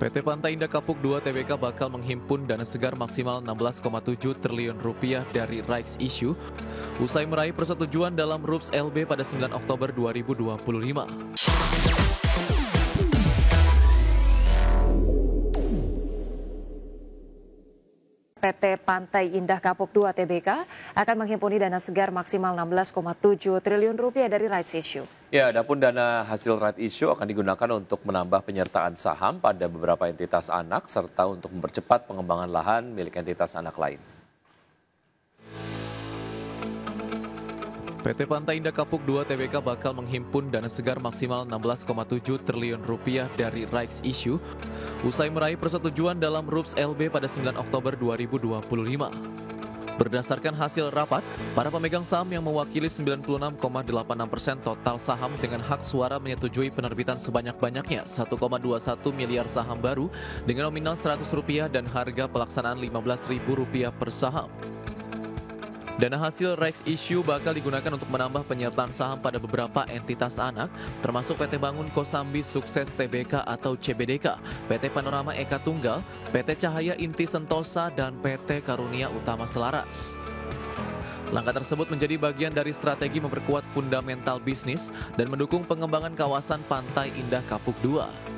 PT Pantai Indah Kapuk 2 Tbk bakal menghimpun dana segar maksimal 16,7 triliun rupiah dari rights issue usai meraih persetujuan dalam RUPS LB pada 9 Oktober 2025. PT Pantai Indah Kapuk 2 Tbk akan menghimpuni dana segar maksimal 16,7 triliun rupiah dari rights issue. Ya, adapun dana hasil rights issue akan digunakan untuk menambah penyertaan saham pada beberapa entitas anak serta untuk mempercepat pengembangan lahan milik entitas anak lain. PT Pantai Indah Kapuk 2 Tbk bakal menghimpun dana segar maksimal 16,7 triliun rupiah dari rights issue usai meraih persetujuan dalam RUPS LB pada 9 Oktober 2025. Berdasarkan hasil rapat, para pemegang saham yang mewakili 96,86% total saham dengan hak suara menyetujui penerbitan sebanyak-banyaknya 1,21 miliar saham baru dengan nominal Rp100 dan harga pelaksanaan Rp15.000 per saham. Dana hasil rights issue bakal digunakan untuk menambah penyertaan saham pada beberapa entitas anak, termasuk PT Bangun Kosambi Sukses Tbk atau CBDK, PT Panorama Eka Tunggal, PT Cahaya Inti Sentosa, dan PT Karunia Utama Selaras. Langkah tersebut menjadi bagian dari strategi memperkuat fundamental bisnis dan mendukung pengembangan kawasan Pantai Indah Kapuk 2.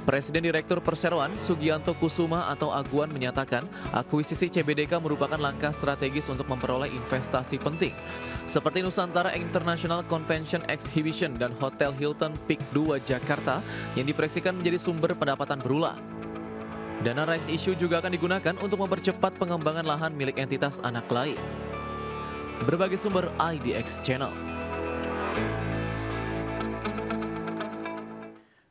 Presiden Direktur Perseroan Sugianto Kusuma atau Aguan menyatakan akuisisi CBDK merupakan langkah strategis untuk memperoleh investasi penting seperti Nusantara International Convention Exhibition dan Hotel Hilton Peak 2 Jakarta yang diproyeksikan menjadi sumber pendapatan berulang. Dana rights issue juga akan digunakan untuk mempercepat pengembangan lahan milik entitas anak lain. Berbagai sumber IDX Channel.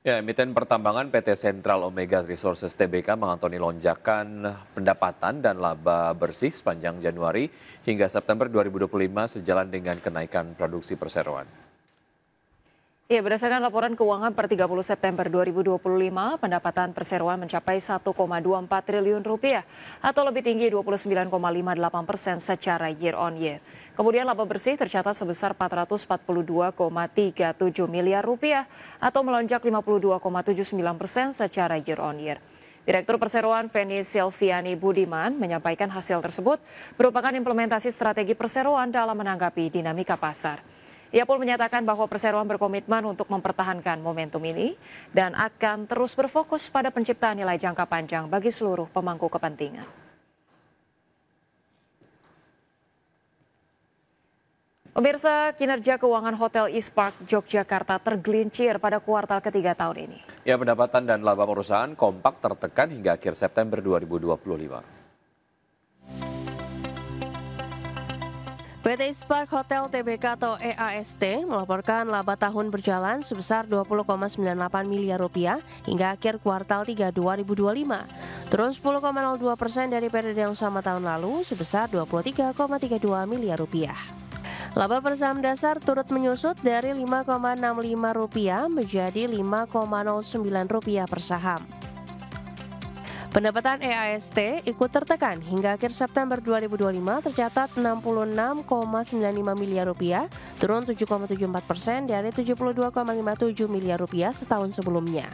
Ya, emiten pertambangan PT Central Omega Resources Tbk mengantongi lonjakan pendapatan dan laba bersih sepanjang Januari hingga September 2025 sejalan dengan kenaikan produksi perseroan. Ya, berdasarkan laporan keuangan per 30 September 2025, pendapatan perseroan mencapai 1,24 triliun rupiah atau lebih tinggi 29,58% secara year on year. Kemudian laba bersih tercatat sebesar 442,37 miliar rupiah atau melonjak 52,79% secara year on year. Direktur Perseroan Feni Silviani Budiman menyampaikan hasil tersebut merupakan implementasi strategi perseroan dalam menanggapi dinamika pasar. Ia pun menyatakan bahwa perseroan berkomitmen untuk mempertahankan momentum ini dan akan terus berfokus pada penciptaan nilai jangka panjang bagi seluruh pemangku kepentingan. Pemirsa, kinerja keuangan Hotel East Park Yogyakarta tergelincir pada kuartal ketiga tahun ini. Ya, pendapatan dan laba perusahaan kompak tertekan hingga akhir September 2025. PT East Park Hotel Tbk atau EAST melaporkan laba tahun berjalan sebesar 20,98 miliar rupiah hingga akhir kuartal 3 2025. Turun 10,02% dari periode yang sama tahun lalu sebesar 23,32 miliar rupiah. Laba per saham dasar turut menyusut dari Rp5,65 menjadi Rp5,09 per saham. Pendapatan EAST ikut tertekan hingga akhir September 2025 tercatat Rp66,95 miliar, turun 7,74% dari Rp72,57 miliar setahun sebelumnya.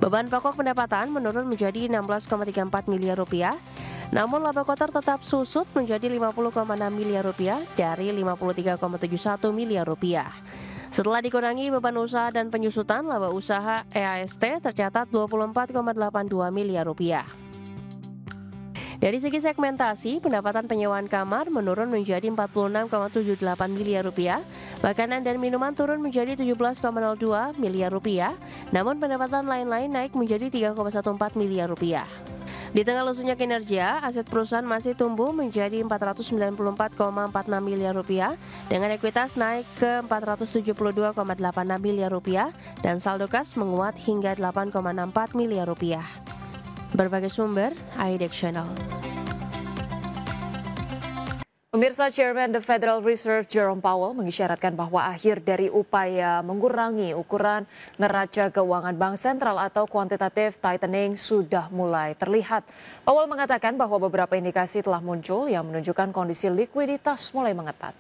Beban pokok pendapatan menurun menjadi Rp16,34 miliar, namun laba kotor tetap susut menjadi Rp50,6 miliar dari Rp53,71 miliar. Setelah dikurangi beban usaha dan penyusutan, laba usaha EAST tercatat Rp24,82 miliar. Dari segi segmentasi, pendapatan penyewaan kamar menurun menjadi Rp46,78 miliar, makanan dan minuman turun menjadi Rp17,02 miliar, namun pendapatan lain-lain naik menjadi Rp3,14 miliar. Di tengah lusunya kinerja, aset perusahaan masih tumbuh menjadi Rp494,46 miliar dengan ekuitas naik ke Rp472,86 miliar dan saldo kas menguat hingga Rp8,64 miliar. Berbagai sumber, IDX Channel. Pemirsa, Chairman The Federal Reserve Jerome Powell mengisyaratkan bahwa akhir dari upaya mengurangi ukuran neraca keuangan Bank Sentral atau quantitative tightening sudah mulai terlihat. Powell mengatakan bahwa beberapa indikasi telah muncul yang menunjukkan kondisi likuiditas mulai mengetat.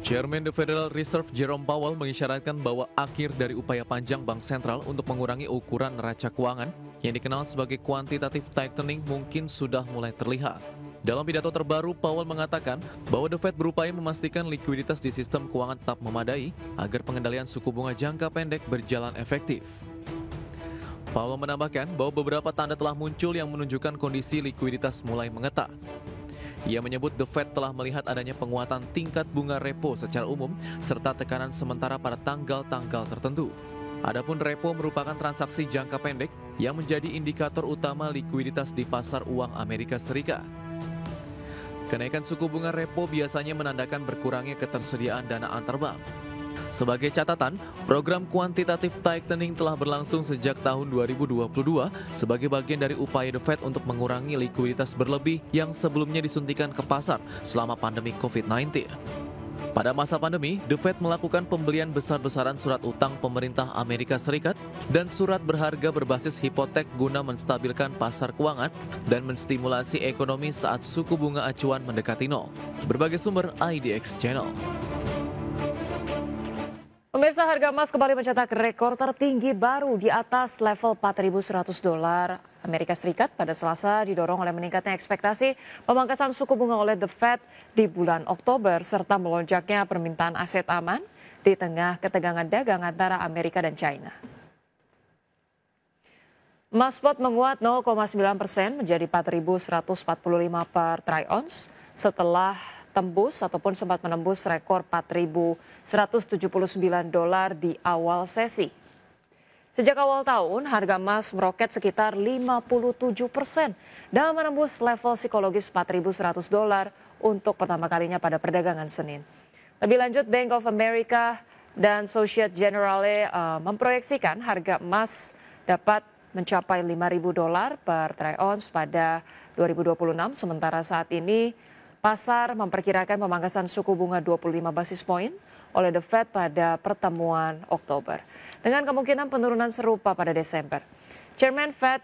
Chairman The Federal Reserve Jerome Powell mengisyaratkan bahwa akhir dari upaya panjang Bank Sentral untuk mengurangi ukuran neraca keuangan yang dikenal sebagai quantitative tightening mungkin sudah mulai terlihat. Dalam pidato terbaru, Powell mengatakan bahwa The Fed berupaya memastikan likuiditas di sistem keuangan tetap memadai agar pengendalian suku bunga jangka pendek berjalan efektif. Powell menambahkan bahwa beberapa tanda telah muncul yang menunjukkan kondisi likuiditas mulai mengetat. Ia menyebut The Fed telah melihat adanya penguatan tingkat bunga repo secara umum serta tekanan sementara pada tanggal-tanggal tertentu. Adapun repo merupakan transaksi jangka pendek yang menjadi indikator utama likuiditas di pasar uang Amerika Serikat. Kenaikan suku bunga repo biasanya menandakan berkurangnya ketersediaan dana antar bank. Sebagai catatan, program quantitative tightening telah berlangsung sejak tahun 2022 sebagai bagian dari upaya The Fed untuk mengurangi likuiditas berlebih yang sebelumnya disuntikan ke pasar selama pandemi COVID-19. Pada masa pandemi, The Fed melakukan pembelian besar-besaran surat utang pemerintah Amerika Serikat dan surat berharga berbasis hipotek guna menstabilkan pasar keuangan dan menstimulasi ekonomi saat suku bunga acuan mendekati nol. Berbagai sumber IDX Channel. Pemirsa, harga emas kembali mencetak rekor tertinggi baru di atas level $4.100 Amerika Serikat pada Selasa, didorong oleh meningkatnya ekspektasi pemangkasan suku bunga oleh The Fed di bulan Oktober serta melonjaknya permintaan aset aman di tengah ketegangan dagang antara Amerika dan China. Emas spot menguat 0,9% menjadi 4.145 per troy ounce setelah tembus ataupun sempat menembus rekor $4.179 di awal sesi. Sejak awal tahun, harga emas meroket sekitar 57% dan menembus level psikologis $4.100 untuk pertama kalinya pada perdagangan Senin. Lebih lanjut, Bank of America dan Societe Generale memproyeksikan harga emas dapat mencapai $5.000 per troy ounce pada 2026, sementara saat ini pasar memperkirakan pemangkasan suku bunga 25 basis poin oleh The Fed pada pertemuan Oktober, dengan kemungkinan penurunan serupa pada Desember. Chairman Fed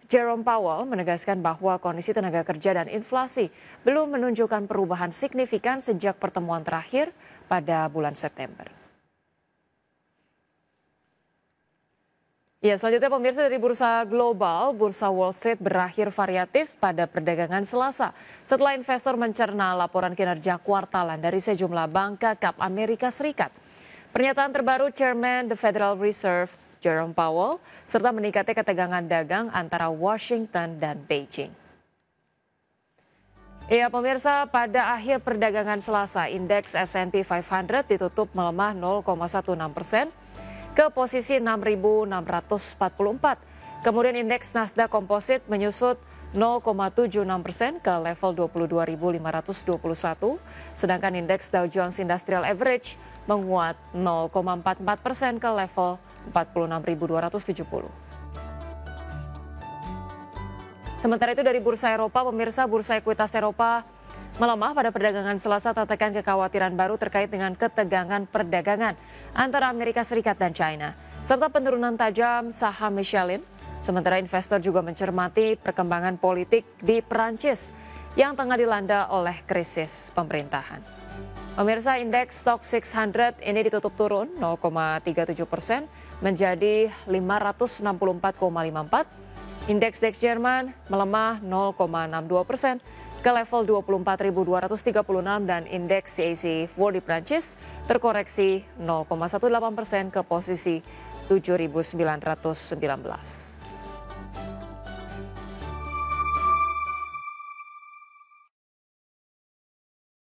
Jerome Powell menegaskan bahwa kondisi tenaga kerja dan inflasi belum menunjukkan perubahan signifikan sejak pertemuan terakhir pada bulan September. Ya, selanjutnya pemirsa, dari bursa global, bursa Wall Street berakhir variatif pada perdagangan Selasa setelah investor mencerna laporan kinerja kuartalan dari sejumlah bank kakap Amerika Serikat. Pernyataan terbaru Chairman The Federal Reserve Jerome Powell serta meningkatnya ketegangan dagang antara Washington dan Beijing. Ya, pemirsa, pada akhir perdagangan Selasa, indeks S&P 500 ditutup melemah 0,16% ke posisi 6.644. Kemudian indeks Nasdaq Composite menyusut 0,76% ke level 22.521, sedangkan indeks Dow Jones Industrial Average menguat 0,44% ke level 46.270. Sementara itu dari bursa Eropa, pemirsa, bursa ekuitas Eropa melemah pada perdagangan Selasa, tertekan kekhawatiran baru terkait dengan ketegangan perdagangan antara Amerika Serikat dan China, serta penurunan tajam saham Michelin. Sementara investor juga mencermati perkembangan politik di Perancis yang tengah dilanda oleh krisis pemerintahan. Pemirsa, indeks Stock 600 ini ditutup turun 0,37% menjadi 564,54. Indeks DAX Jerman melemah 0,62% ke level 24.236 dan indeks CAC 40 Prancis terkoreksi 0,18% ke posisi 7.919.